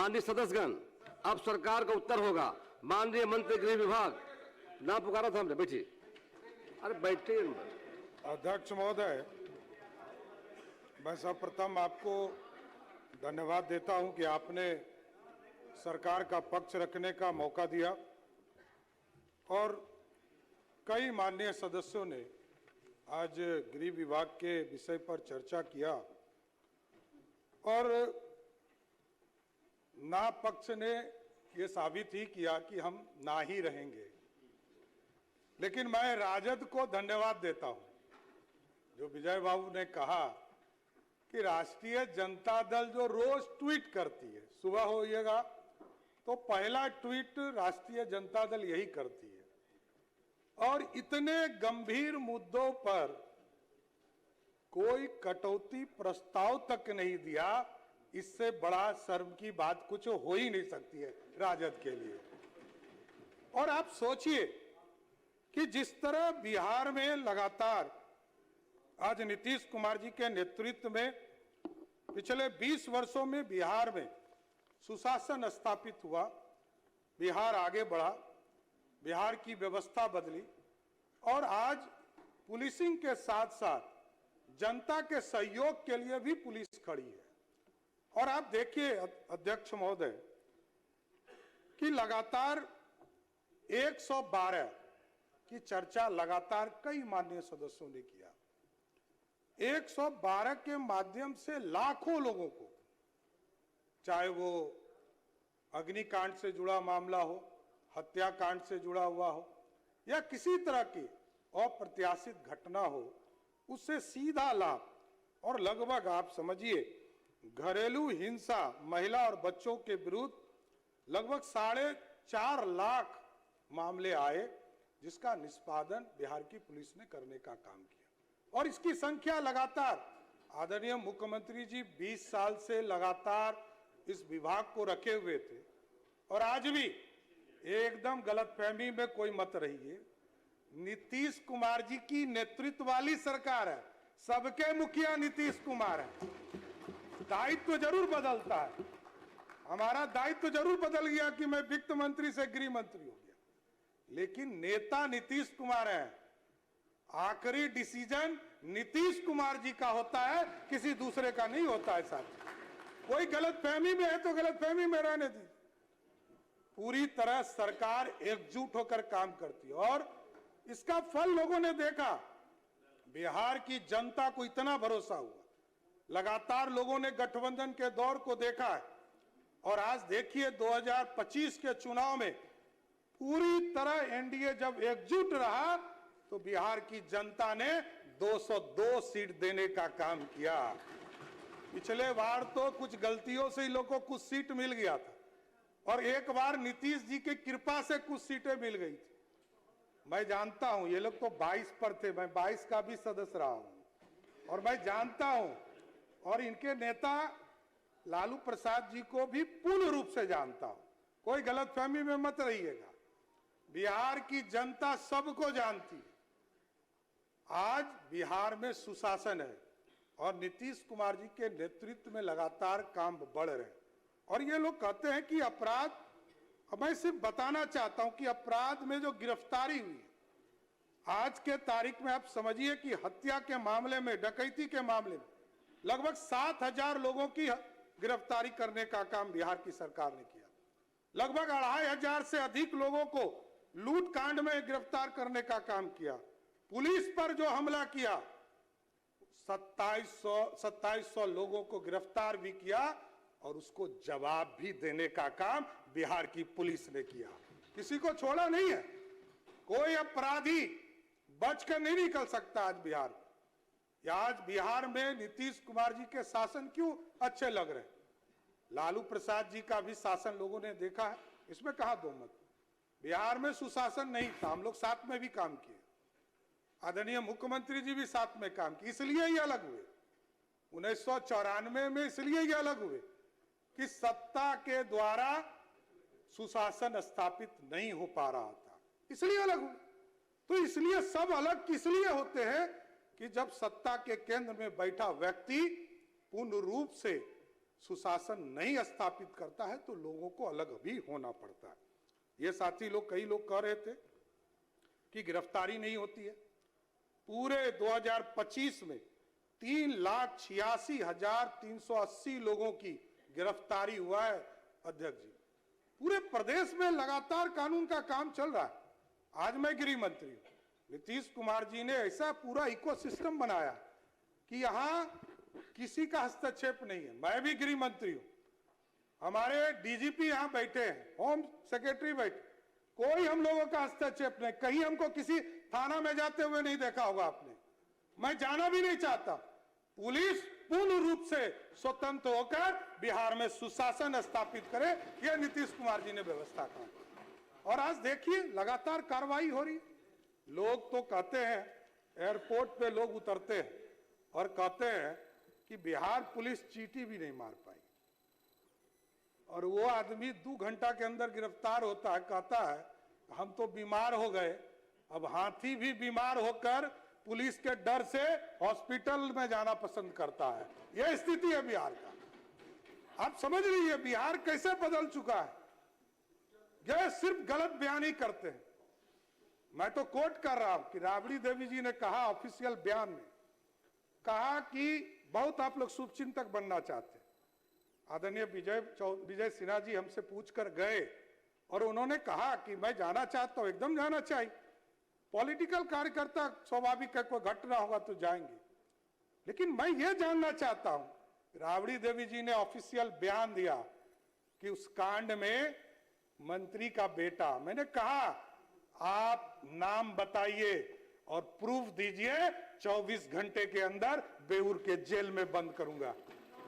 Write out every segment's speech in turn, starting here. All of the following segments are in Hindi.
माननीय सदस्यगण, अब सरकार का उत्तर होगा। माननीय मंत्री गृह विभाग, ना पुकारा था हमने, बैठिए। अरे बैठिए। अध्यक्ष महोदय, मैं सर्वप्रथम आपको धन्यवाद देता हूं कि आपने सरकार का पक्ष रखने का मौका दिया और कई माननीय सदस्यों ने आज गृह विभाग के विषय पर चर्चा किया और ना पक्ष ने ये साबित ही किया कि हम ना ही रहेंगे। लेकिन मैं राजद को धन्यवाद देता हूं। जो विजय बाबू ने कहा कि राष्ट्रीय जनता दल जो रोज ट्वीट करती है, सुबह होइएगा तो पहला ट्वीट राष्ट्रीय जनता दल यही करती है और इतने गंभीर मुद्दों पर कोई कटौती प्रस्ताव तक नहीं दिया। इससे बड़ा शर्म की बात कुछ हो ही नहीं सकती है राजद के लिए। और आप सोचिए कि जिस तरह बिहार में लगातार आज नीतीश कुमार जी के नेतृत्व में पिछले 20 वर्षों में बिहार में सुशासन स्थापित हुआ, बिहार आगे बढ़ा, बिहार की व्यवस्था बदली और आज पुलिसिंग के साथ साथ जनता के सहयोग के लिए भी पुलिस खड़ी है। और आप देखिए अध्यक्ष महोदय कि लगातार 112 की चर्चा लगातार कई माननीय सदस्यों ने किया। 112 के माध्यम से लाखों लोगों को, चाहे वो अग्निकांड से जुड़ा मामला हो, हत्याकांड से जुड़ा हुआ हो या किसी तरह की अप्रत्याशित घटना हो, उससे सीधा लाभ और लगभग आप समझिए घरेलू हिंसा, महिला और बच्चों के विरुद्ध लगभग 4.5 लाख मामले आए, जिसका निष्पादन बिहार की पुलिस ने करने का काम किया। और इसकी संख्या लगातार, आदरणीय मुख्यमंत्री जी 20 साल से लगातार इस विभाग को रखे हुए थे और आज भी एकदम गलतफहमी में कोई मत रहिए, नीतीश कुमार जी की नेतृत्व वाली सरकार है, सबके मुखिया नीतीश कुमार है। दायित्व जरूर बदलता है, हमारा दायित्व जरूर बदल गया कि मैं वित्त मंत्री से गृह मंत्री हो गया, लेकिन नेता नीतीश कुमार है। आखिरी डिसीजन नीतीश कुमार जी का होता है, किसी दूसरे का नहीं होता है। साथ कोई गलतफहमी में है तो गलतफहमी में रहने दी। पूरी तरह सरकार एकजुट होकर काम करती है और इसका फल लोगों ने देखा। बिहार की जनता को इतना भरोसा हुआ, लगातार लोगों ने गठबंधन के दौर को देखा है और आज देखिए 2025 के चुनाव में पूरी तरह एनडीए जब एकजुट रहा तो बिहार की जनता ने 202 सीट देने का काम किया। पिछले बार तो कुछ गलतियों से ही लोगों को कुछ सीट मिल गया था और एक बार नीतीश जी की कृपा से कुछ सीटें मिल गई थी। मैं जानता हूं ये लोग तो 22 पर थे, मैं 22 का भी सदस्य रहा हूं और मैं जानता हूं और इनके नेता लालू प्रसाद जी को भी पूर्ण रूप से जानता हूं। कोई गलतफहमी में मत रहिएगा, बिहार की जनता सबको जानती है। आज बिहार में सुशासन है और नीतीश कुमार जी के नेतृत्व में लगातार काम बढ़ रहे हैं। और ये लोग कहते हैं कि अपराध, मैं सिर्फ बताना चाहता हूं कि अपराध में जो गिरफ्तारी हुई है आज के तारीख में, आप समझिए कि हत्या के मामले में, डकैती के मामले में लगभग 7,000 लोगों की गिरफ्तारी करने का काम बिहार की सरकार ने किया। लगभग 2,500 से अधिक लोगों को लूट कांड में गिरफ्तार करने का काम किया। पुलिस पर जो हमला किया 2700 लोगों को गिरफ्तार भी किया और उसको जवाब भी देने का काम बिहार की पुलिस ने किया। किसी को छोड़ा नहीं है, कोई अपराधी बचकर नहीं निकल सकता। आज बिहार, आज बिहार में नीतीश कुमार जी के शासन क्यों अच्छे लग रहे हैं? लालू प्रसाद जी का भी शासन लोगों ने देखा है, इसमें कहां दो मत। बिहार में सुशासन नहीं था, हम लोग साथ में भी काम किए, आदरणीय मुख्यमंत्री जी भी साथ में काम किए, इसलिए ये अलग हुए। 1994 में इसलिए ये अलग हुए कि सत्ता के द्वारा सुशासन स्थापित नहीं हो पा रहा था, इसलिए अलग हुए। तो इसलिए सब अलग किस लिए होते हैं कि जब सत्ता के केंद्र में बैठा व्यक्ति पूर्ण रूप से सुशासन नहीं स्थापित करता है तो लोगों को अलग भी होना पड़ता है। ये साथी लोग, कई लोग कह रहे थे कि गिरफ्तारी नहीं होती है। पूरे 2025 में 3,86,380 लोगों की गिरफ्तारी हुआ है अध्यक्ष जी। पूरे प्रदेश में लगातार कानून का काम चल रहा है। आज मैं गृह मंत्री हूं, नीतीश कुमार जी ने ऐसा पूरा इकोसिस्टम बनाया कि यहां किसी का हस्तक्षेप नहीं है। मैं भी गृह मंत्री हूं, हमारे डीजीपी यहां बैठे हैं, होम सेक्रेटरी बैठे, कोई हम लोगों का हस्तक्षेप नहीं। कहीं हमको किसी थाना में जाते हुए नहीं देखा होगा आपने, मैं जाना भी नहीं चाहता। पुलिस पूर्ण रूप से स्वतंत्र होकर बिहार में सुशासन स्थापित करे, यह नीतीश कुमार जी ने व्यवस्था की। और आज देखिए लगातार कार्रवाई हो रही। लोग तो कहते हैं, एयरपोर्ट पे लोग उतरते हैं और कहते हैं कि बिहार पुलिस चींटी भी नहीं मार पाई, और वो आदमी 2 घंटा के अंदर गिरफ्तार होता है, कहता है हम तो बीमार हो गए। अब हाथी भी बीमार होकर पुलिस के डर से हॉस्पिटल में जाना पसंद करता है। यह स्थिति है बिहार का। आप समझ लीजिए बिहार कैसे बदल चुका है। यह सिर्फ गलत बयान ही करते हैं। मैं तो कोट कर रहा हूं कि राबड़ी देवी जी ने कहा ऑफिशियल बयान में, कहा कि बहुत आप लोग शुभचिंतक बनना चाहते हैं। आदरणीय विजय सिन्हा जी हमसे पूछकर गए और उन्होंने कहा कि मैं जाना चाहता हूं, एकदम जाना चाहिए। पॉलिटिकल कार्यकर्ता स्वाभाविक है, कोई घटना होगा तो जाएंगे। लेकिन मैं ये जानना चाहता हूं, राबड़ी देवी जी ने ऑफिशियल बयान दिया कि उस कांड में मंत्री का बेटा, मैंने कहा आप नाम बताइए और प्रूफ दीजिए, 24 घंटे के अंदर बेऊर के जेल में बंद करूंगा।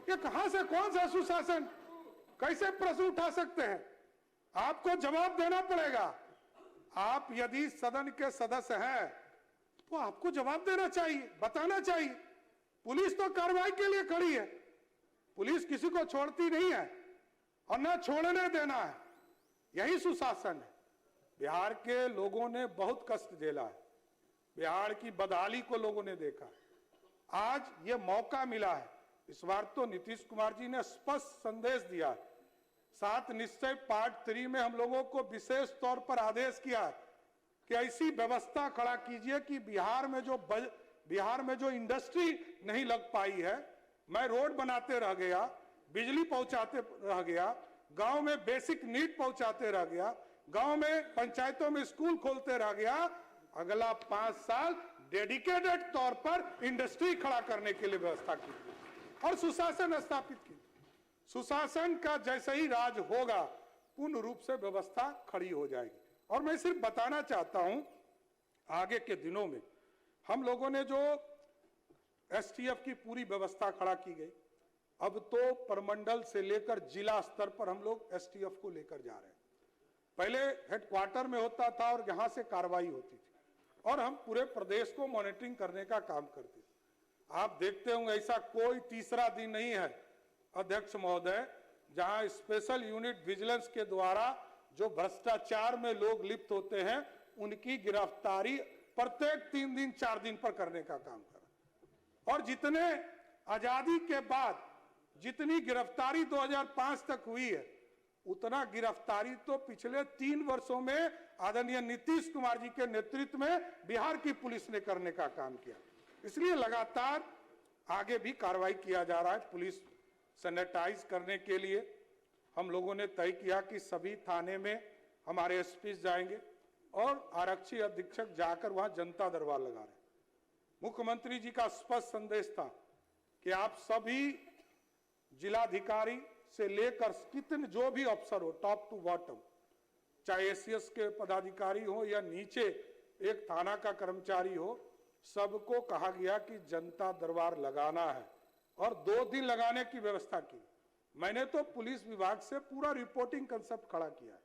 ये कहां से, कौन सा सुशासन, कैसे प्रश्न उठा सकते हैं? आपको जवाब देना पड़ेगा। आप यदि सदन के सदस्य हैं तो आपको जवाब देना चाहिए, बताना चाहिए। पुलिस तो कार्रवाई के लिए खड़ी है, पुलिस किसी को छोड़ती नहीं है और ना छोड़ने देना है। यही सुशासन है। बिहार के लोगों ने बहुत कष्ट झेला है, बिहार की बदहाली को लोगों ने देखा। आज ये मौका मिला है। इस बार तो नीतीश कुमार जी ने स्पष्ट संदेश दिया है। 7 निश्चय पार्ट 3 में हम लोगों को विशेष तौर पर आदेश किया है कि ऐसी व्यवस्था खड़ा कीजिए कि बिहार में जो इंडस्ट्री नहीं लग पाई है, मैं रोड बनाते रह गया, बिजली पहुंचाते रह गया, गांव में बेसिक नीड पहुंचाते रह गया, गांव में पंचायतों में स्कूल खोलते रह गया। अगला 5 साल डेडिकेटेड तौर पर इंडस्ट्री खड़ा करने के लिए व्यवस्था की और सुशासन स्थापित की। सुशासन का जैसे ही राज होगा, पूर्ण रूप से व्यवस्था खड़ी हो जाएगी। और मैं सिर्फ बताना चाहता हूं, आगे के दिनों में हम लोगों ने जो एसटीएफ की पूरी व्यवस्था खड़ा की गई, अब तो प्रमंडल से लेकर जिला स्तर पर हम लोग एसटीएफ को लेकर जा रहे हैं। पहले हेडक्वार्टर में होता था और यहां से कार्रवाई होती थी और हम पूरे प्रदेश को मॉनिटरिंग करने का काम करते थे। आप देखते होंगे ऐसा कोई तीसरा दिन नहीं है अध्यक्ष महोदय जहां स्पेशल यूनिट विजिलेंस के द्वारा जो भ्रष्टाचार में लोग लिप्त होते हैं उनकी गिरफ्तारी प्रत्येक 3 दिन 4 दिन पर करने का काम करा। और जितने आजादी के बाद जितनी गिरफ्तारी 2005 तक हुई है, उतना गिरफ्तारी तो पिछले 3 वर्षों में आदरणीय नीतीश कुमार जी के नेतृत्व में बिहार की पुलिस ने करने का काम किया। इसलिए लगातार आगे भी कार्रवाई किया जा रहा है। पुलिस सैनिटाइज करने के लिए हम लोगों ने तय किया कि सभी थाने में हमारे एसपी जाएंगे और आरक्षी अधीक्षक जाकर वहां जनता दरबार लगा रहे। मुख्यमंत्री जी का स्पष्ट संदेश था कि आप सभी जिलाधिकारी से लेकर कितने जो भी अफसर हो, टॉप टू बॉटम, चाहे एसीएस के पदाधिकारी हो या नीचे एक थाना का कर्मचारी हो, सबको कहा गया कि जनता दरबार लगाना है और 2 दिन लगाने की व्यवस्था की। मैंने तो पुलिस विभाग से पूरा रिपोर्टिंग कंसेप्ट खड़ा किया है।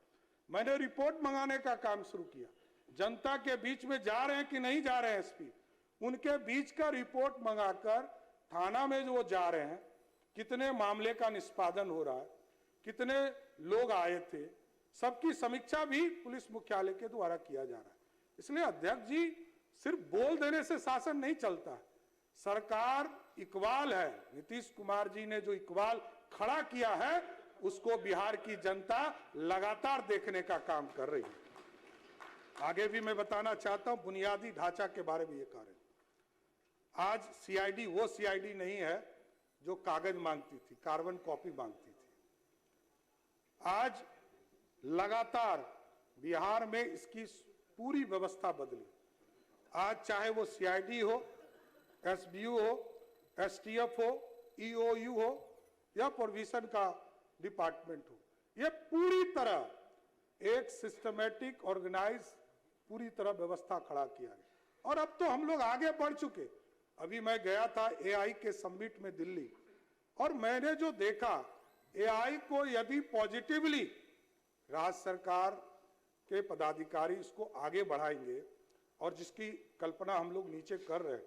मैंने रिपोर्ट मंगाने का काम शुरू किया। जनता के बीच में जा रहे हैं कि नहीं जा रहे हैं एसपी, उनके बीच का रिपोर्ट मंगाकर थाना में जो जा रहे हैं, कितने मामले का निष्पादन हो रहा है, कितने लोग आए थे, सबकी समीक्षा भी पुलिस मुख्यालय के द्वारा किया जा रहा है। इसलिए अध्यक्ष जी, सिर्फ बोल देने से शासन नहीं चलता है। सरकार इकबाल है, नीतीश कुमार जी ने जो इकबाल खड़ा किया है उसको बिहार की जनता लगातार देखने का काम कर रही है। आगे भी मैं बताना चाहता हूं, बुनियादी ढांचा के बारे में ये कह रहे हैं। आज सीआईडी वो सीआईडी नहीं है जो कागज मांगती थी, कार्बन कॉपी मांगती थी। आज लगातार बिहार में इसकी पूरी व्यवस्था बदली। आज चाहे वो सीआईडी हो, एसबीयू हो, एसटीएफ हो, ईओयू हो या प्रोविजन का डिपार्टमेंट हो, ये पूरी तरह एक सिस्टमेटिक ऑर्गेनाइज पूरी तरह व्यवस्था खड़ा किया गया। और अब तो हम लोग आगे बढ़ चुके। अभी मैं गया था एआई के समिट में दिल्ली, और मैंने जो देखा, एआई को यदि पॉजिटिवली राज्य सरकार के पदाधिकारी इसको आगे बढ़ाएंगे और जिसकी कल्पना हम लोग नीचे कर रहे हैं,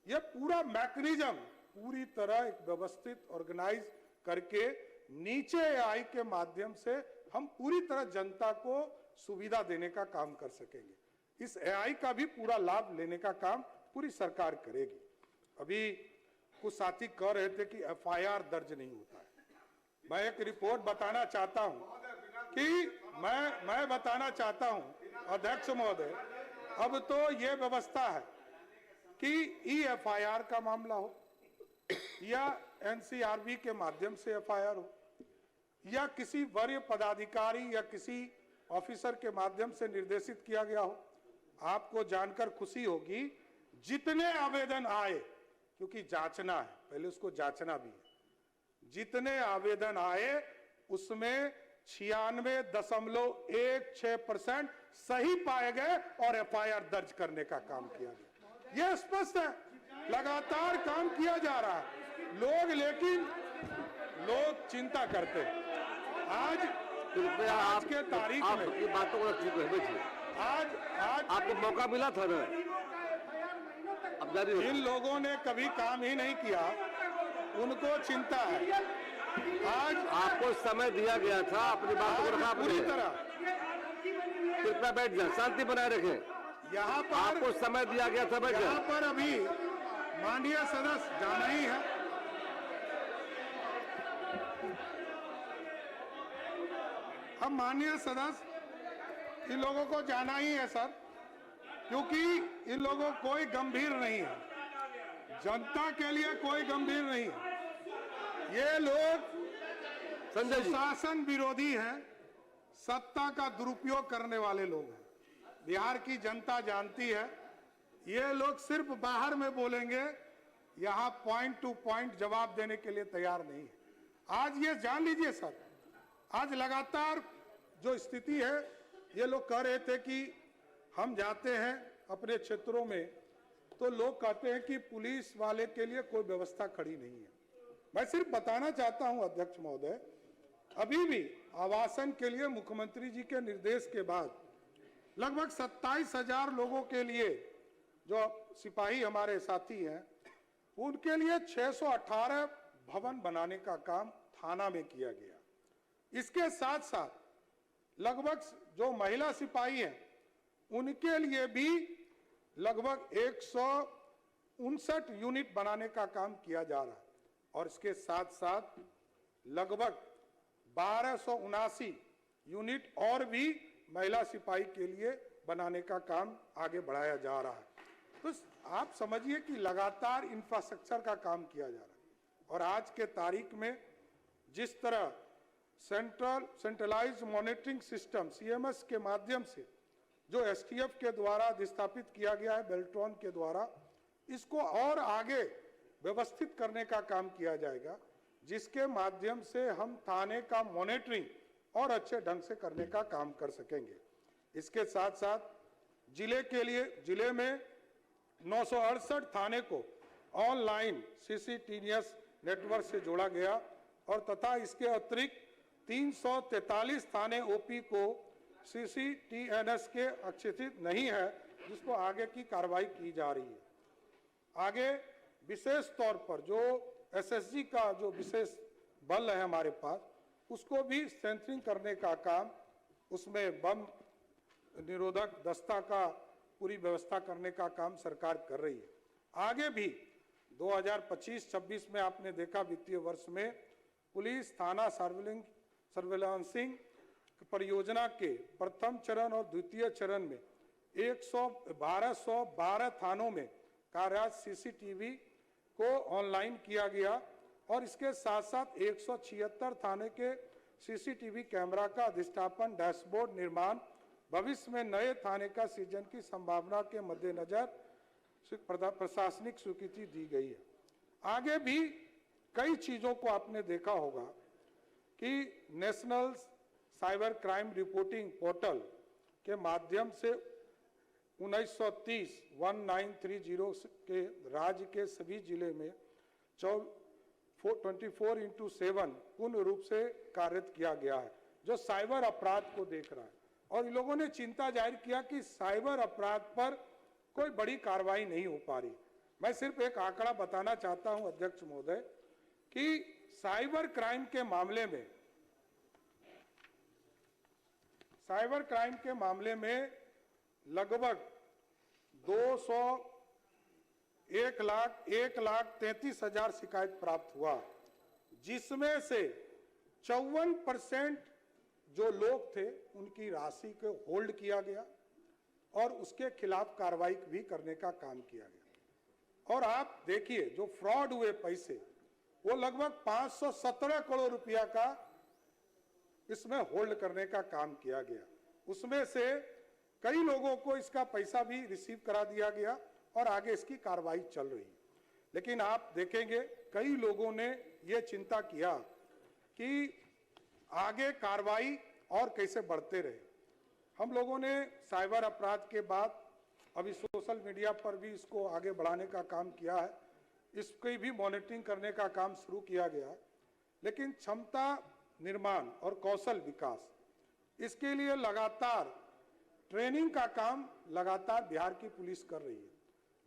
यह पूरा मैकेनिज्म पूरी तरह एक व्यवस्थित ऑर्गेनाइज करके नीचे एआई के माध्यम से हम पूरी तरह जनता को सुविधा देने का काम कर सकेंगे। इस एआई का भी पूरा लाभ लेने का काम पूरी सरकार करेगी। अभी कुछ साथी कह रहे थे कि एफआईआर दर्ज नहीं होता है। मैं एक रिपोर्ट बताना चाहता हूं कि मैं बताना चाहता हूं अध्यक्ष महोदय, अब तो ये व्यवस्था है कि ईएफआईआर का मामला हो या एनसीआरबी के माध्यम से एफआईआर हो या किसी वरीय पदाधिकारी या किसी ऑफिसर के माध्यम से निर्देशित किया गया हो, आपको जानकर खुशी होगी जितने आवेदन आए, क्योंकि जांचना है, पहले उसको जांचना भी है, जितने आवेदन आए उसमें 96.16% सही पाए गए और एफआईआर दर्ज करने का काम किया गया। यह स्पष्ट है, लगातार काम किया जा रहा है। लोग चिंता करते हैं। आज के तारीख में ये बातों को रख चुके हैं। आज आपको मौका मिला था ना, अब जारी जिन लोगों ने कभी काम ही नहीं किया उनको चिंता है। आज आपको समय दिया गया था, अपनी बातों को रखा पूरी तरह। कृपया बैठ जाए, शांति बनाए रखें। यहाँ पर आपको समय दिया गया था, बैठ यहाँ जाए। पर अभी माननीय सदस्य जाना ही है। अब माननीय सदस्य इन लोगों को जाना ही है सर, क्योंकि इन लोगों कोई गंभीर नहीं है, जनता के लिए कोई गंभीर नहीं है। ये लोग संजय जी, शासन विरोधी हैं, सत्ता का दुरुपयोग करने वाले लोग हैं। बिहार की जनता जानती है, ये लोग सिर्फ बाहर में बोलेंगे, यहां पॉइंट टू पॉइंट जवाब देने के लिए तैयार नहीं है। आज ये जान लीजिए सर, आज लगातार जो स्थिति है, ये लोग कह रहे थे कि हम जाते हैं अपने क्षेत्रों में तो लोग कहते हैं कि पुलिस वाले के लिए कोई व्यवस्था खड़ी नहीं है। मैं सिर्फ बताना चाहता हूं अध्यक्ष महोदय, अभी भी आवासन के लिए मुख्यमंत्री जी के निर्देश के बाद लगभग 27,000 लोगों के लिए, जो सिपाही हमारे साथी हैं, उनके लिए 618 भवन बनाने का काम थाना में किया गया। इसके साथ साथ लगभग जो महिला सिपाही हैं उनके लिए भी लगभग 159 यूनिट बनाने का काम किया जा रहा है, और इसके साथ साथ लगभग 1279 यूनिट और भी महिला सिपाही के लिए बनाने का काम आगे बढ़ाया जा रहा है। तो आप समझिए कि लगातार इंफ्रास्ट्रक्चर का काम किया जा रहा है। और आज के तारीख में जिस तरह सेंट्रलाइज्ड मॉनिटरिंग सिस्टम सीएमएस के माध्यम से जो एसटीएफ के द्वारा स्थापित किया गया है, बेल्ट्रॉन के द्वारा, इसको और आगे व्यवस्थित करने का काम किया जाएगा, जिसके माध्यम से हम थाने का मॉनिटरिंग और अच्छे ढंग से करने का काम कर सकेंगे। इसके साथ साथ जिले में 968 थाने को ऑनलाइन सीसीटीवीएस नेटवर्क से जोड़ा गया, और तथा इसके अतिरिक्त 343 थाने ओपी को सीसीटीएनएस के अक्षित नहीं है, जिसको आगे की कार्रवाई की जा रही है। आगे विशेष तौर पर जो एसएसजी का जो विशेष बल है हमारे पास, उसको भी स्ट्रेंथनिंग करने का काम, उसमें बम निरोधक दस्ता का पूरी व्यवस्था करने का काम सरकार कर रही है। आगे भी 2025-26 में आपने देखा वित्तीय वर्ष में पुलिस थाना सर्विलांसिंग परियोजना के प्रथम चरण और द्वितीय चरण में 1212 थानों में कार्यरत सीसीटीवी को ऑनलाइन किया गया और इसके साथ साथ 176 थाने के सीसीटीवी कैमरा का अधिष्ठापन डैशबोर्ड निर्माण भविष्य में नए थाने का सृजन की संभावना के मद्देनजर प्रशासनिक स्वीकृति दी गई है। आगे भी कई चीजों को आपने देखा होगा कि national cyber crime reporting portal के माध्यम से 1930 के राज्य के सभी जिले में 24/7 पूर्ण रूप से कार्यरत किया गया है, जो साइबर अपराध को देख रहा है। और इन लोगों ने चिंता जाहिर किया कि साइबर अपराध पर कोई बड़ी कार्रवाई नहीं हो पा रही। मैं सिर्फ एक आंकड़ा बताना चाहता हूं अध्यक्ष महोदय कि साइबर क्राइम के मामले में लगभग 1,33,000 शिकायत प्राप्त हुआ, जिसमें से 54% जो लोग थे उनकी राशि को होल्ड किया गया और उसके खिलाफ कार्रवाई भी करने का काम किया गया। और आप देखिए जो फ्रॉड हुए पैसे वो लगभग 517 करोड़ रुपया का इसमें होल्ड करने का काम किया गया। उसमें से कई लोगों को इसका पैसा भी रिसीव करा दिया गया और आगे इसकी कार्रवाई चल रही है। लेकिन आप देखेंगे कई लोगों ने ये चिंता किया कि आगे कार्रवाई और कैसे बढ़ते रहे। हम लोगों ने साइबर अपराध के बाद अभी सोशल मीडिया पर भी इसको आगे बढ़ाने का काम किया है, इसकी भी मॉनिटरिंग करने का काम शुरू किया गया। लेकिन क्षमता निर्माण और कौशल विकास, इसके लिए लगातार ट्रेनिंग का काम लगातार बिहार की पुलिस कर रही है।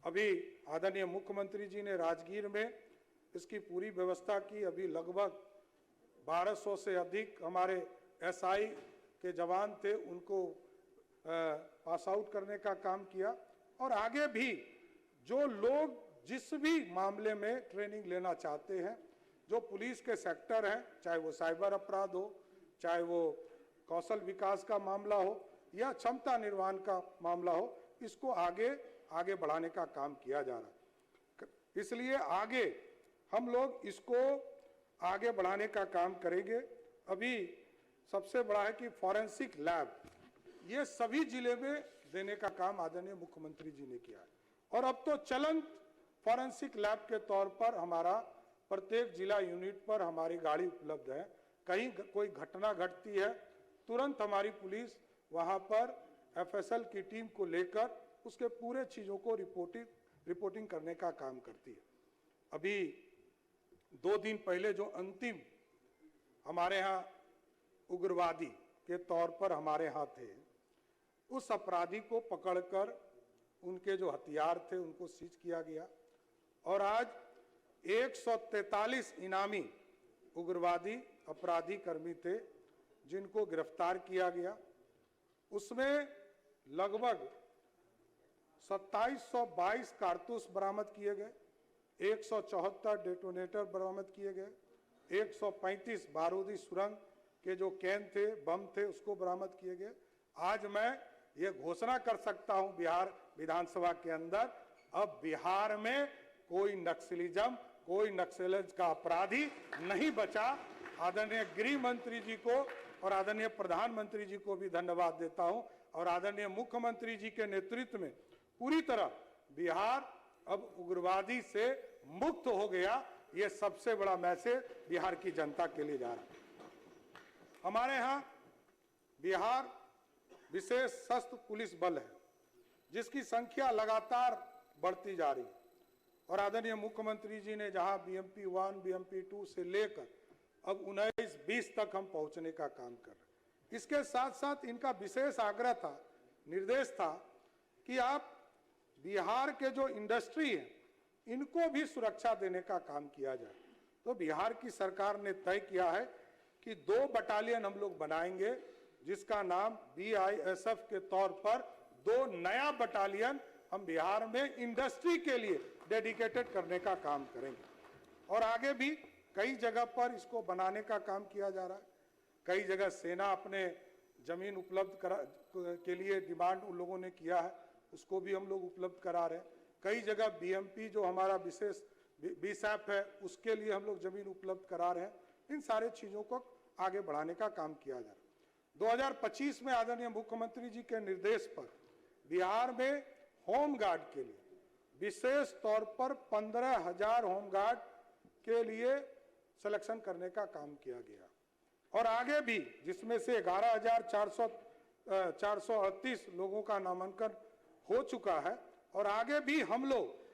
अभी आदरणीय मुख्यमंत्री जी ने राजगीर में इसकी पूरी व्यवस्था की। अभी लगभग 1200 से अधिक हमारे एसआई के जवान थे, उनको पास आउट करने का काम किया। और आगे भी जो लोग जिस भी मामले में ट्रेनिंग लेना चाहते हैं, जो पुलिस के सेक्टर हैं, चाहे वो साइबर अपराध हो, चाहे वो कौशल विकास का मामला हो या क्षमता निर्माण का मामला हो, इसको आगे बढ़ाने का काम किया जा रहा है। इसलिए आगे हम लोग इसको आगे बढ़ाने का काम करेंगे। अभी सबसे बड़ा है कि फॉरेंसिक लैब, ये सभी जिले में देने का काम आदरणीय मुख्यमंत्री जी ने किया है। और अब तो चलंत फॉरेंसिक लैब के तौर पर हमारा प्रत्येक जिला यूनिट पर हमारी गाड़ी उपलब्ध है। कहीं कोई घटना घटती है, तुरंत हमारी पुलिस वहां पर एफएसएल की टीम को लेकर उसके पूरे चीजों को रिपोर्टिंग करने का काम करती है। अभी 2 दिन पहले जो अंतिम हमारे यहाँ उग्रवादी के तौर पर हमारे यहाँ थे, उस अपराधी को पकड़कर उनके जो हथियार थे उनको सीज किया गया। और आज 143 इनामी उग्रवादी अपराधी कर्मी थे जिनको गिरफ्तार किया गया। उसमें लगभग 2722 कारतूस बरामद किए गए, 174 डेटोनेटर बरामद किए गए, 135 बारूदी सुरंग के जो कैन थे, बम थे, उसको बरामद किए गए। आज मैं ये घोषणा कर सकता हूं बिहार विधानसभा के अंदर, अब बिहार में कोई नक्सलिज्म, कोई नक्सलिज्म का अपराधी नहीं बचा। आदरणीय गृह मंत्री जी को और आदरणीय प्रधानमंत्री जी को भी धन्यवाद देता हूं और आदरणीय मुख्यमंत्री जी के नेतृत्व में पूरी तरह बिहार अब उग्रवादी से मुक्त हो गया। ये सबसे बड़ा मैसेज बिहार की जनता के लिए जा रहा है। हमारे यहाँ बिहार विशेष सशस्त्र पुलिस बल है, जिसकी संख्या लगातार बढ़ती जा रही है। और आदरणीय मुख्यमंत्री जी ने जहां बीएमपी 1, बीएमपी 2 से लेकर अब 19-20 तक हम पहुंचने का काम कर रहे हैं। इसके साथ साथ इनका विशेष आग्रह था, निर्देश था कि आप बिहार के जो इंडस्ट्री है इनको भी सुरक्षा देने का काम किया जाए। तो बिहार की सरकार ने तय किया है कि 2 बटालियन हम लोग बनाएंगे, जिसका नाम बीआईएसएफ के तौर पर 2 नया बटालियन हम बिहार में इंडस्ट्री के लिए डेडिकेटेड करने का काम करेंगे। और आगे भी कई जगह पर इसको बनाने का काम किया जा रहा है। कई जगह सेना अपने जमीन उपलब्ध के लिए डिमांड उन लोगों ने किया है, उसको भी हम लोग उपलब्ध करा रहे हैं। कई जगह बीएमपी जो हमारा विशेष बीसैप है, उसके लिए हम लोग जमीन उपलब्ध करा रहे हैं। इन सारे चीजों को आगे बढ़ाने का काम किया जा रहा है। 2025 में आदरणीय मुख्यमंत्री जी के निर्देश पर बिहार में होमगार्ड के लिए विशेष तौर पर 15,000 होमगार्ड के लिए सिलेक्शन करने का काम किया गया। और आगे भी, जिसमें से 11,438 लोगों का नामांकन हो चुका है, और आगे भी हम लोग,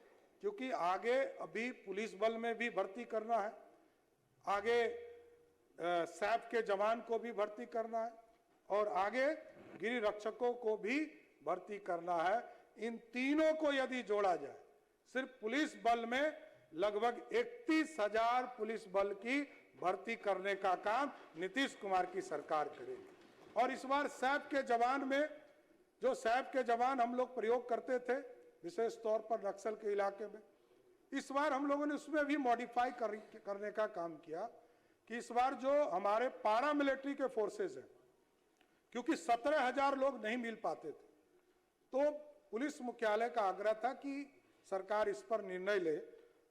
क्योंकि आगे अभी पुलिस बल में भी भर्ती करना है, आगे सैप के जवान को भी भर्ती करना है, और आगे गिरि रक्षकों को भी भर्ती करना है। इन तीनों को यदि जोड़ा जाए, सिर्फ पुलिस बल में लगभग 31,000 पुलिस बल की भर्ती करने का काम नीतीश कुमार की सरकार करेगी। और इस बार सैप के जवान में, जो सैप के जवान हम लोग प्रयोग करते थे विशेष तौर पर नक्सल के इलाके में, इस बार हम लोगों ने उसमें भी मॉडिफाई करने का काम किया कि इस बार जो हमारे पारा मिलिट्री के फोर्सेज हैं, क्योंकि 17,000 लोग नहीं मिल पाते थे, तो पुलिस मुख्यालय का आग्रह था कि सरकार इस पर निर्णय ले।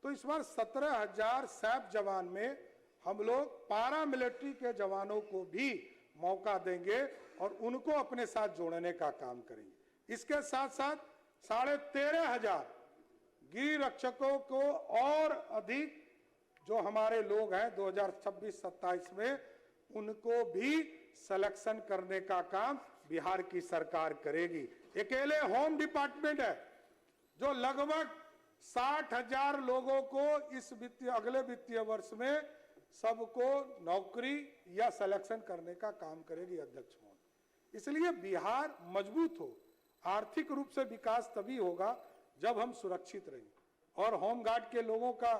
तो इस बार 17,000 सैप जवान में हम लोग पारा मिलिट्री के जवानों को भी मौका देंगे और उनको अपने साथ जोड़ने का काम करेंगे। इसके साथ साथ 13,500 गिरि रक्षकों को और अधिक जो हमारे लोग हैं 2026-27 में, उनको भी सिलेक्शन करने का काम बिहार की सरकार करेगी। अकेले होम डिपार्टमेंट है जो लगभग 60,000 लोगों को इस अगले वित्तीय वर्ष में सबको नौकरी या सिलेक्शन करने का काम करेगी अध्यक्ष महोदय। इसलिए बिहार मजबूत हो, आर्थिक रूप से विकास तभी होगा जब हम सुरक्षित रहेंगे। और होमगार्ड के लोगों का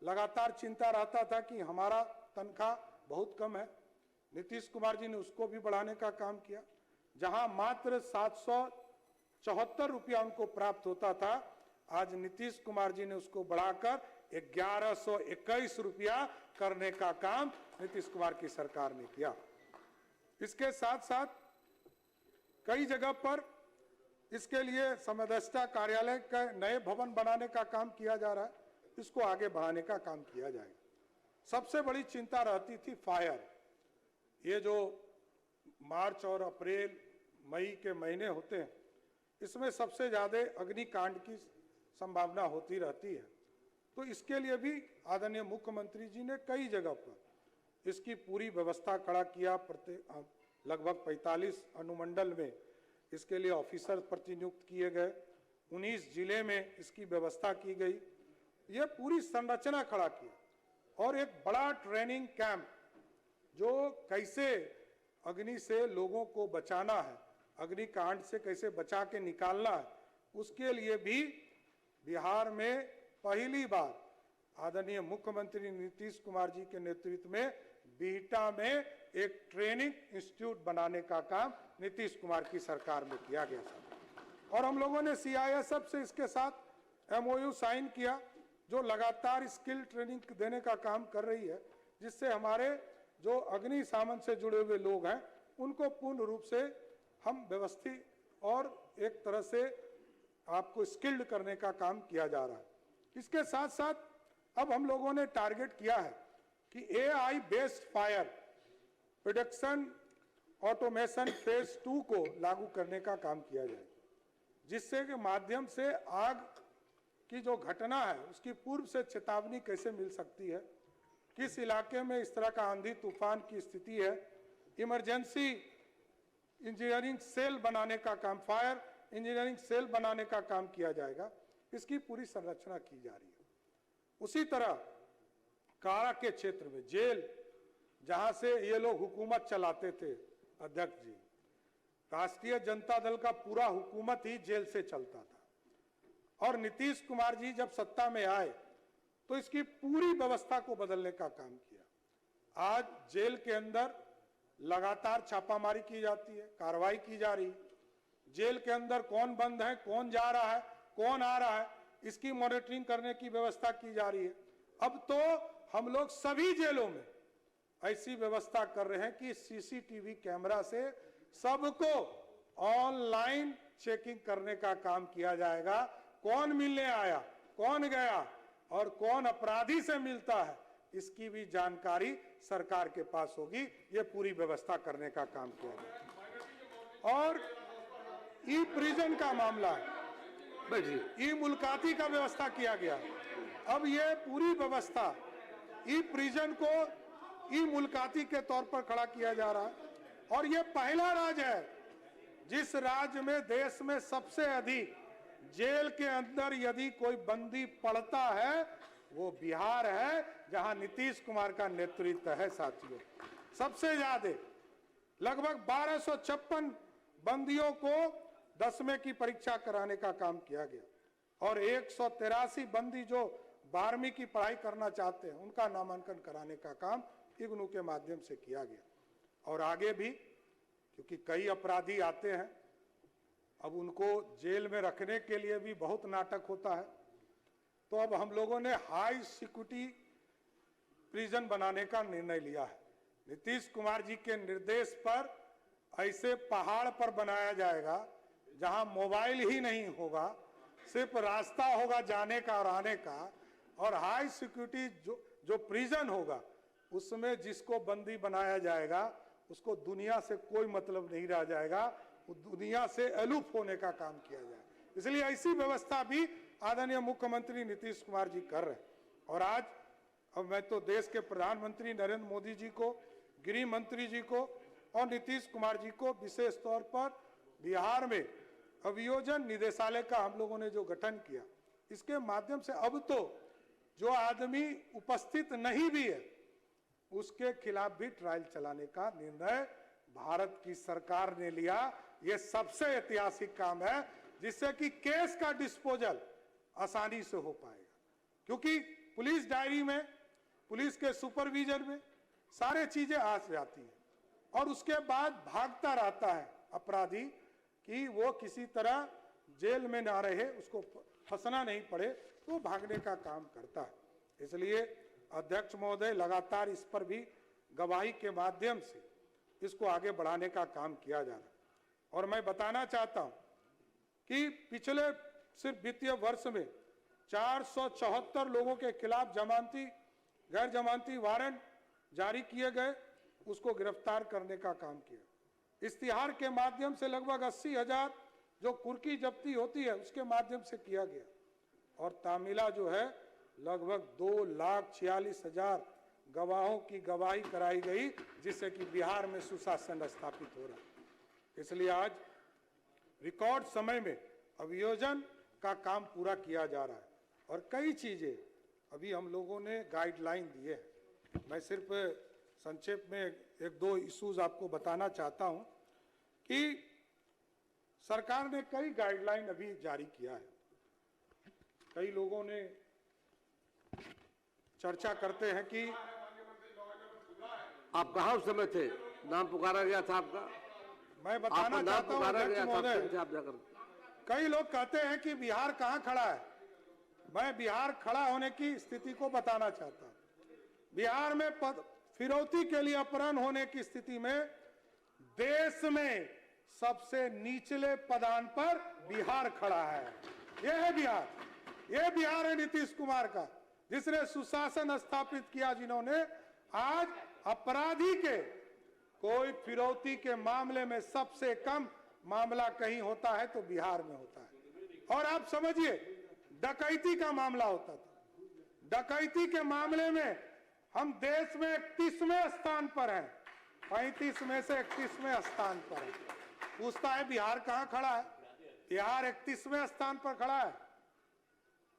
लगातार चिंता रहता था कि हमारा तनख्वाह बहुत कम है, नीतीश कुमार जी ने उसको भी बढ़ाने का काम किया। जहां मात्र 774 रुपया उनको प्राप्त होता था, आज नीतीश कुमार जी ने उसको बढ़ाकर 1121 रुपया करने का काम नीतीश कुमार की सरकार ने किया। इसके साथ साथ कई जगह पर इसके लिए समदस्ता कार्यालय का नए भवन बनाने का काम किया जा रहा है, इसको आगे बढ़ाने का काम किया जाएगा। सबसे बड़ी चिंता रहती थी फायर। ये जो मार्च और अप्रैल मई के महीने होते हैं, इसमें सबसे ज्यादा अग्निकांड की संभावना होती रहती है। तो इसके लिए भी आदरणीय मुख्यमंत्री जी ने कई जगह पर इसकी पूरी व्यवस्था खड़ा किया। लगभग 45 अनुमंडल में इसके लिए ऑफिसर प्रतिनियुक्त किए गए, 19 जिले में इसकी व्यवस्था की गई। ये पूरी संरचना खड़ा की और एक बड़ा ट्रेनिंग कैंप जो कैसे अग्नि से लोगों को बचाना है, अग्निकांड से कैसे बचा के निकालना है, उसके लिए भी बिहार में पहली बार आदरणीय मुख्यमंत्री नीतीश कुमार जी के नेतृत्व में बिहटा में एक ट्रेनिंग इंस्टीट्यूट बनाने का काम नीतीश कुमार की सरकार में किया गया था। और हम लोगों ने CISF से इसके साथ MOU साइन किया, जो लगातार स्किल ट्रेनिंग देने का काम कर रही है, जिससे हमारे जो अग्निशमन से जुड़े हुए लोग हैं उनको पूर्ण रूप से हम व्यवस्थित और एक तरह से आपको स्किल्ड करने का काम किया जा रहा है। इसके साथ साथ अब हम लोगों ने टारगेट किया है कि AI based fire production automation phase 2 को लागू करने का काम किया जाए, जिससे के माध्यम से आग की जो घटना है उसकी पूर्व से चेतावनी कैसे मिल सकती है, किस इलाके में इस तरह का आंधी तूफान की स्थिति है, इमरजेंसी इंजीनियरिंग सेल बनाने का काम, फायर इंजीनियरिंग सेल बनाने का काम किया जाएगा। इसकी पूरी संरचना की जा रही है। उसी तरह कारा के क्षेत्र में जेल, जहां से ये लोग हुकूमत चलाते थे अध्यक्ष जी, राष्ट्रीय जनता दल का पूरा हुकूमत ही जेल से चलता था। और नीतीश कुमार जी जब सत्ता में आए तो इसकी पूरी व्यवस्था को बदलने का काम किया। आज जेल के अंदर लगातार छापामारी की जाती है, कार्रवाई की जा रही है। जेल के अंदर कौन बंद है, कौन जा रहा है, कौन आ रहा है, इसकी मॉनिटरिंग करने की व्यवस्था की जा रही है। अब तो हम लोग सभी जेलों में ऐसी व्यवस्था कर रहे हैं कि सीसीटीवी कैमरा से सबको ऑनलाइन चेकिंग करने का काम किया जाएगा। कौन मिलने आया, कौन गया और कौन अपराधी से मिलता है, इसकी भी जानकारी सरकार के पास होगी। ये पूरी व्यवस्था करने का काम किया जाएगा। और ई प्रिजन का मामला है, ई मुलाकाती का व्यवस्था किया गया। अब ये पूरी व्यवस्था ई प्रिजन को ई मुलाकाती के तौर पर खड़ा किया जा रहा है। और ये पहला राज्य है जिस राज्य में देश में सबसे अधिक जेल के अंदर यदि कोई बंदी पड़ता है वो बिहार है, जहां नीतीश कुमार का नेतृत्व है। साथियों, सबसे ज्यादा लगभग 1256 बंदियों को 10वें की परीक्षा कराने का काम किया गया और 183 बंदी जो 12वीं की पढ़ाई करना चाहते हैं उनका नामांकन कराने का काम इग्नू के माध्यम से किया गया। और आगे भी, क्योंकि कई अपराधी आते हैं, अब उनको जेल में रखने के लिए भी बहुत नाटक होता है, तो अब हम लोगों ने हाई सिक्योरिटी प्रिजन बनाने का निर्णय लिया है। नीतीश कुमार जी के निर्देश पर ऐसे पहाड़ पर बनाया जाएगा जहां मोबाइल ही नहीं होगा, सिर्फ रास्ता होगा जाने का और आने का। और हाई सिक्योरिटी जो प्रिजन होगा उसमें जिसको बंदी बनाया जाएगा उसको दुनिया से कोई मतलब नहीं रह जाएगा, वो दुनिया से अलूफ होने का काम किया जाए। इसलिए ऐसी व्यवस्था भी आदरणीय मुख्यमंत्री नीतीश कुमार जी कर रहे हैं। और आज अब मैं तो देश के प्रधानमंत्री नरेंद्र मोदी जी को, गृह मंत्री जी को और नीतीश कुमार जी को विशेष तौर पर बिहार में अभियोजन निदेशालय का हम लोगों ने जो गठन किया, इसके माध्यम से अब तो जो आदमी उपस्थित नहीं भी है उसके खिलाफ भी ट्रायल चलाने का निर्णय भारत की सरकार ने लिया। यह सबसे ऐतिहासिक काम है जिससे कि केस का डिस्पोजल आसानी से हो पाएगा, क्योंकि पुलिस डायरी में, पुलिस के सुपरविजन में सारे चीजें आ जाती हैं और उसके बाद भागता रहता है अपराधी कि वो किसी तरह जेल में ना रहे, उसको फंसना नहीं पड़े, तो भागने का काम करता है। इसलिए अध्यक्ष महोदय लगातार इस पर भी गवाही के माध्यम से इसको आगे बढ़ाने का काम किया जा रहा है। और मैं बताना चाहता हूं कि पिछले सिर्फ वित्तीय वर्ष में 474 लोगों के खिलाफ जमानती, गैर जमानती वारंट जारी किए गए, उसको गिरफ्तार करने का काम किया। इश्तिहार के माध्यम से लगभग 80,000 जो कुर्की जब्ती होती है उसके माध्यम से किया गया। और तामिला जो है लगभग 2,46,000 गवाहों की गवाही कराई गई, जिससे कि बिहार में सुशासन स्थापित हो रहा है। इसलिए आज रिकॉर्ड समय में अभियोजन का काम पूरा किया जा रहा है और कई चीजें अभी हम लोगों ने गाइडलाइन दिए हैं। मैं सिर्फ संक्षेप में एक दो इश्यूज आपको बताना चाहता हूं कि सरकार ने कई गाइडलाइन अभी जारी किया है। कई लोगों ने चर्चा करते हैं कि आप कहाँ उस समय थे, नाम पुकारा गया था आपका? मैं बताना चाहता हूं अध्यक्ष महोदय, आप जाकर कई लोग कहते हैं कि बिहार कहाँ खड़ा है। मैं बिहार खड़ा होने की स्थिति को बताना चाहता हूं। बिहार में फिरौती के लिए अपहरण होने की स्थिति में देश में सबसे निचले पदान पर बिहार खड़ा है। यह है बिहार, यह बिहार है नीतीश कुमार का, जिसने सुशासन स्थापित किया, जिन्होंने आज अपराधी के कोई फिरौती के मामले में सबसे कम मामला कहीं होता है तो बिहार में होता है। और आप समझिए डकैती का मामला होता था, डकैती के मामले में हम देश में 31वें स्थान पर हैं, 35 में से 31वें स्थान पर है। पूछता है बिहार कहां खड़ा है? बिहार 31वें स्थान पर खड़ा है।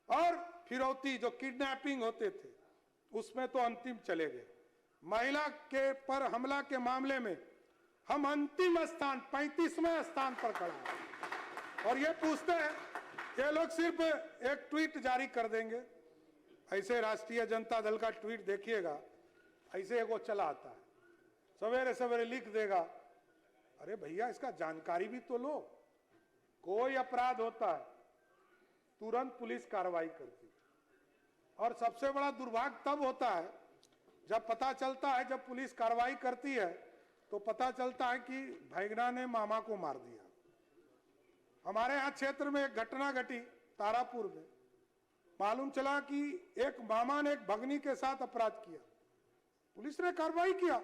और फिरौती जो किडनैपिंग होते थे उसमें तो अंतिम चले गए। महिला के पर हमला के मामले में हम अंतिम स्थान 35वें स्थान पर खड़ा है। और ये पूछते हैं, ये लोग सिर्फ एक ट्वीट जारी कर देंगे, ऐसे राष्ट्रीय जनता दल का ट्वीट देखिएगा, ऐसे वो चला आता है, सवेरे सवेरे लिख देगा। अरे भैया इसका जानकारी भी तो लो। कोई अपराध होता है, तुरंत पुलिस कार्रवाई करती है। और सबसे बड़ा दुर्भाग्य तब होता है जब पता चलता है, जब पुलिस कार्रवाई करती है तो पता चलता है कि भैगना ने मामा को मार दिया। हमारे यहाँ क्षेत्र में एक घटना घटी तारापुर में। मालूम चला कि एक मामा ने एक भगनी के साथ अपराध किया, पुलिस ने कार्रवाई किया।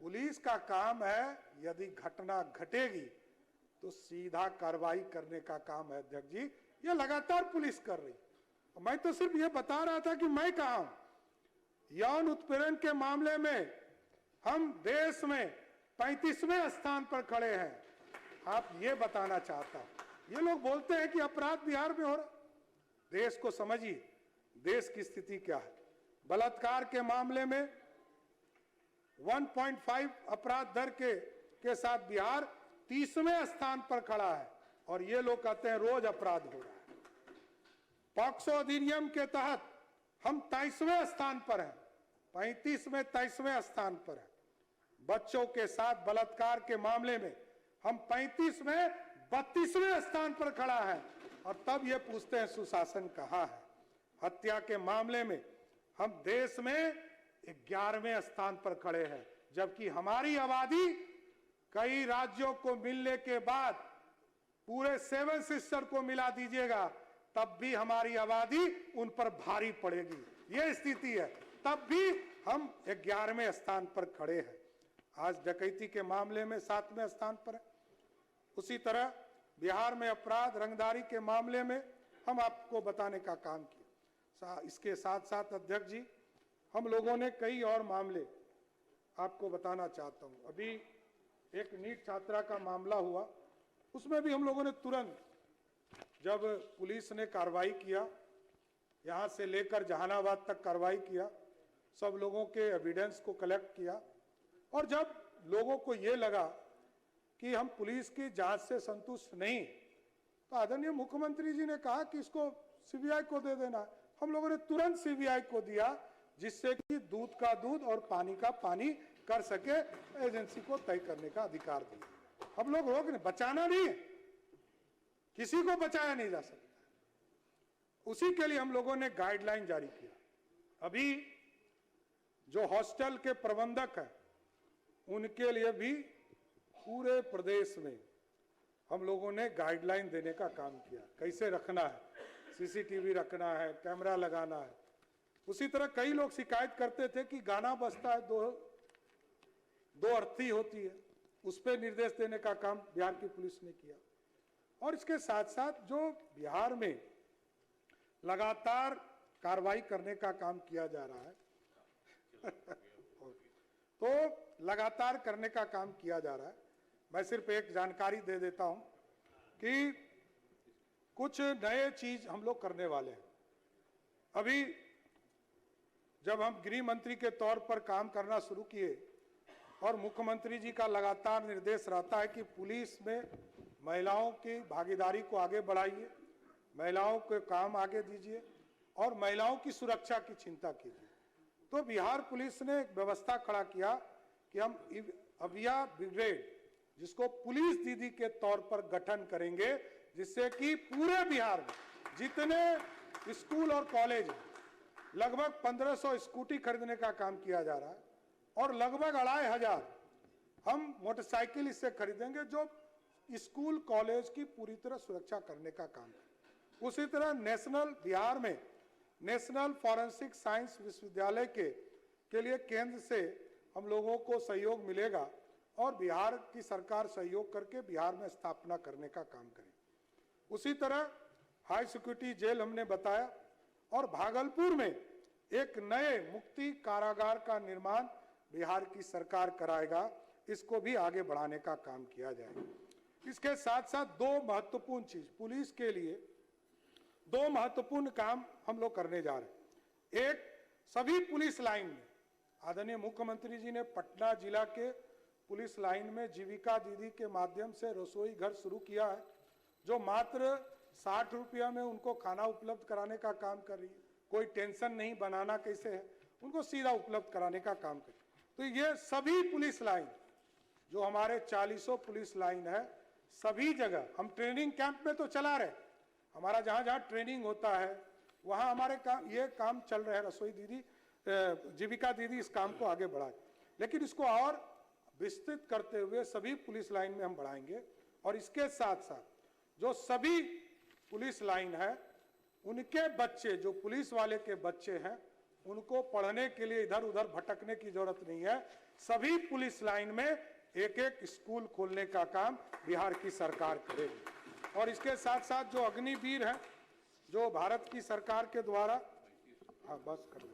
पुलिस का काम है यदि घटना घटेगी तो सीधा कार्रवाई करने का काम है। अध्यक्ष जी, ये लगातार पुलिस कर रही। मैं तो सिर्फ ये बता रहा था कि मैं कहा हूं, यौन उत्पीड़न के मामले में हम देश में 35वें स्थान पर खड़े हैं। आप ये बताना चाहता हूं। ये लोग बोलते हैं कि अपराध बिहार में हो रहा, देश को समझिए, देश की स्थिति क्या है। बलात्कार के मामले में 1.5 अपराध दर के साथ बिहार 30वें स्थान पर खड़ा है और ये लोग कहते हैं रोज अपराध हो रहा है। पॉक्सो अधिनियम के तहत हम 23वें स्थान पर हैं, 35 में 23वें स्थान पर है। बच्चों के साथ बलात्कार के मामले में हम 35 में 32वें स्थान पर खड़ा है और तब ये पूछते हैं सुशासन कहाँ है। हत्या के मामले में हम देश में 11वें स्थान पर खड़े हैं, जबकि हमारी आबादी कई राज्यों को मिलने के बाद पूरे 7 सिस्टर को मिला दीजिएगा तब भी हमारी आबादी उन पर भारी पड़ेगी। ये स्थिति है, तब भी हम 11वें स्थान पर खड़े हैं। आज डकैती के मामले में 7वें स्थान पर है। उसी तरह बिहार में अपराध रंगदारी के मामले में हम आपको बताने का काम किया। इसके साथ साथ अध्यक्ष जी, हम लोगों ने कई और मामले आपको बताना चाहता हूं। अभी एक नीट छात्रा का मामला हुआ, उसमें भी हम लोगों ने तुरंत जब पुलिस ने कार्रवाई किया, यहां से लेकर जहानाबाद तक कार्रवाई किया, सब लोगों के एविडेंस को कलेक्ट किया और जब लोगों को ये लगा कि हम पुलिस की जांच से संतुष्ट नहीं, तो आदरणीय मुख्यमंत्री जी ने कहा कि इसको सीबीआई को दे देना। हम लोगों ने तुरंत सीबीआई को दिया, जिससे कि दूध का दूध और पानी का पानी कर सके, एजेंसी को तय करने का अधिकार दिया। हम लोग रोक नहीं, बचाना नहीं है, किसी को बचाया नहीं जा सकता। उसी के लिए हम लोगों ने गाइडलाइन जारी किया। अभी जो हॉस्टल के प्रबंधक हैं उनके लिए भी पूरे प्रदेश में हम लोगों ने गाइडलाइन देने का काम किया, कैसे रखना है, सीसीटीवी रखना है, कैमरा लगाना है। उसी तरह कई लोग शिकायत करते थे कि गाना बजता है, दो अर्थी होती है, उस पर निर्देश देने का काम बिहार की पुलिस ने किया। और इसके साथ साथ जो बिहार में लगातार कार्रवाई करने का काम किया जा रहा है तो लगातार करने का काम किया जा रहा है। मैं सिर्फ एक जानकारी दे देता हूं कि कुछ नए चीज हम लोग करने वाले हैं। अभी जब हम गृह मंत्री के तौर पर काम करना शुरू किए और मुख्यमंत्री जी का लगातार निर्देश रहता है कि पुलिस में महिलाओं की भागीदारी को आगे बढ़ाइए, महिलाओं के काम आगे दीजिए और महिलाओं की सुरक्षा की चिंता कीजिए, तो बिहार पुलिस ने एक व्यवस्था खड़ा किया कि हम अभिया ब्रिगेड, जिसको पुलिस दीदी के तौर पर गठन करेंगे, जिससे कि पूरे बिहार में जितने स्कूल और कॉलेज लगभग 1500 स्कूटी खरीदने का काम किया जा रहा है और लगभग 2500 हम मोटरसाइकिल इससे खरीदेंगे, जो स्कूल कॉलेज की पूरी तरह सुरक्षा करने का काम है। उसी तरह बिहार में नेशनल फॉरेंसिक साइंस विश्वविद्यालय के लिए केंद्र से हम लोगों को सहयोग मिलेगा और बिहार की सरकार सहयोग करके बिहार में स्थापना करने का काम करेगी। उसी तरह हाई सिक्योरिटी जेल हमने बताया और भागलपुर में एक नए मुक्ति कारागार का निर्माण बिहार की सरकार कराएगा, इसको भी आगे बढ़ाने का काम किया जाएगा। इसके साथ साथ दो महत्वपूर्ण चीज पुलिस के लिए, दो महत्वपूर्ण काम हम लोग करने जा रहे हैं। एक, सभी पुलिस लाइन में आदरणीय मुख्यमंत्री जी ने पटना जिला के पुलिस लाइन में जीविका दीदी के माध्यम से रसोई घर शुरू किया है, जो मात्र 60 रुपया में उनको खाना उपलब्ध कराने का काम कर रही है। कोई टेंशन नहीं बनाना कैसे है, उनको सीधा उपलब्ध कराने का काम कर। तो ये सभी पुलिस लाइन, जो हमारे 40 पुलिस लाइन है, सभी जगह हम ट्रेनिंग कैंप में तो चला रहे, हमारा जहां जहां ट्रेनिंग होता है वहां हमारे ये काम चल रहे हैं। रसोई दीदी, जीविका दीदी इस काम को आगे बढ़ाए, लेकिन इसको और विस्तृत करते हुए सभी पुलिस लाइन में हम बढ़ाएंगे। और इसके साथ साथ जो सभी पुलिस लाइन है उनके बच्चे, जो पुलिस वाले के बच्चे हैं, उनको पढ़ने के लिए इधर उधर भटकने की जरूरत नहीं है। सभी पुलिस लाइन में एक एक स्कूल खोलने का काम बिहार की सरकार करेगी। और इसके साथ साथ जो अग्निवीर हैं, जो भारत की सरकार के द्वारा, बस कर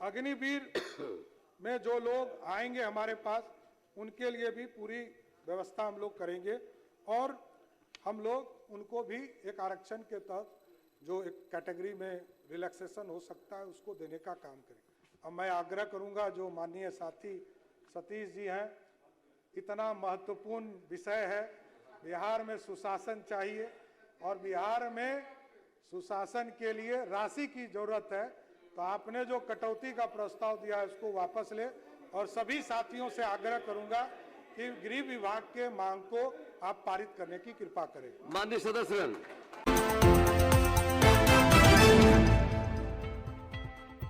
अग्निवीर में जो लोग आएंगे हमारे पास, उनके लिए भी पूरी व्यवस्था हम लोग करेंगे। और हम लोग उनको भी एक आरक्षण के तहत जो एक कैटेगरी में रिलैक्सेशन हो सकता है उसको देने का काम करें। अब मैं आग्रह करूंगा, जो माननीय साथी सतीश जी हैं, इतना महत्वपूर्ण विषय है, बिहार में सुशासन चाहिए और बिहार में सुशासन के लिए राशि की जरूरत है। तो आपने जो कटौती का प्रस्ताव दिया है उसको वापस ले, और सभी साथियों से आग्रह करूंगा कि गृह विभाग के मांग को आप पारित करने की कृपा करें। माननीय सदस्यगण।